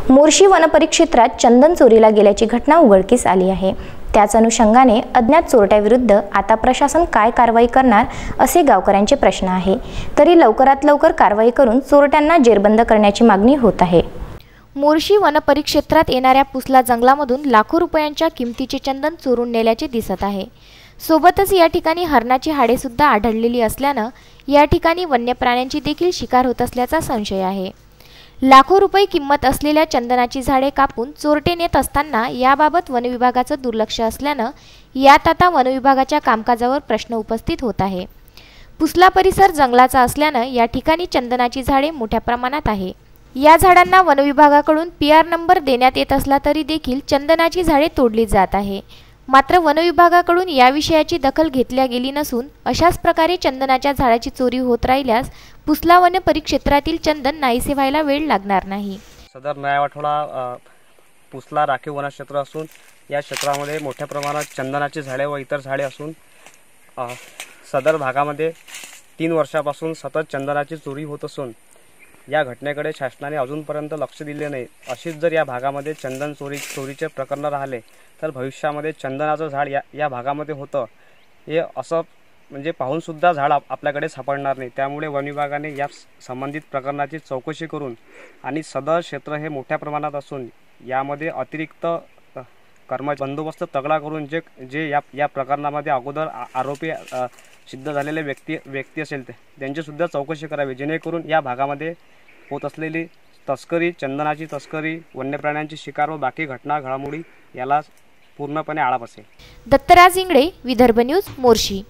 मोर्शी वनपरिक्षेत्रात चंदन चोरीला गेल्याची घटना उघडकीस आली आहे। त्याच अनुषंगाने अज्ञात चोरट्याविरुद्ध आता प्रशासन काय कारवाई करणार असे गावकऱ्यांचे प्रश्न आहे। तरी लवकरात लवकर कारवाई करून चोरट्यांना जेरबंद करण्याची मागणी होत आहे। मोर्शी वनपरिक्षेत्रात येणाऱ्या पुसला जंगलामधून लाखो रुपयांच्या किमतीचे चंदन चोरून नेल्याचे दिसत आहे। सोबतच या ठिकाणी हरणाची हाडे सुद्धा आढळलेली असल्याने या ठिकाणी वन्य प्राण्यांची देखील शिकार होत असल्याचा संशय आहे। लाखो रुपये किंमत असलेल्या चंदनाची झाडे कापून चोरटे नेत असताना याबाबत वनविभागाचं दुर्लक्ष असल्याने यात आता वनविभागाच्या कामकाजावर प्रश्न उपस्थित होत आहे। पुसला परिसर जंगलाचा असल्याने या ठिकाणी चंदनाची झाडे मोठ्या प्रमाणात आहे। या झाडांना वनविभागाकडून PR नंबर देण्यात येत असला तरी देखील चंदनाची झाडे तोडली जात आहे। मात्र वनविभागाकडून या विषयाची दखल घेतल्या गेली नसून अशाच प्रकारे चंदनाच्या झाडाची चोरी होत राहिल्यास पुसला वन परिक्षेत्रातील चंदन नाहीसे व्हायला वेळ लागणार नाही। सदर न्यायवाठोडा पुसला राखीव वनक्षेत्र असून या क्षेत्रामध्ये मोठ्या प्रमाणात चंदनाची झाडे व इतर झाडे असून सदर भागामध्ये 3 वर्षापासून सतत चंदनाची चोरी होत असून या घटनेकडे शासनाने अजूनपर्यंत लक्ष दिले नाही। अशीच जर या भागामध्ये चंदन चोरीचे प्रकरण राहिले तर भविष्यामध्ये चंदनाचं झाड या भागामध्ये होतं हे असं म्हणजे पाहून सुद्धा झाड आपल्याकडे सापडणार नाही। त्यामुळे वन विभागाने या संबंधित प्रकरणाची चौकशी करून आणि सदर क्षेत्र हे मोठ्या प्रमाणात असून यामध्ये अतिरिक्त बंदोबस्त तगडा करून जे या प्रकरणामध्ये अगोदर आरोपी सिद्ध झालेले व्यक्ती असेल त्यांची सुद्धा चौकशी करावी, जेणेकरून या भागामध्ये होत असलेली तस्करी, चंदनाची तस्करी, वन्य प्राण्यांची शिकार व बाकी घटना घडामोडी याला पूर्णपणे आळा बसेल। दत्तराज इंगळे, विदर्भ न्यूज, मोर्शी।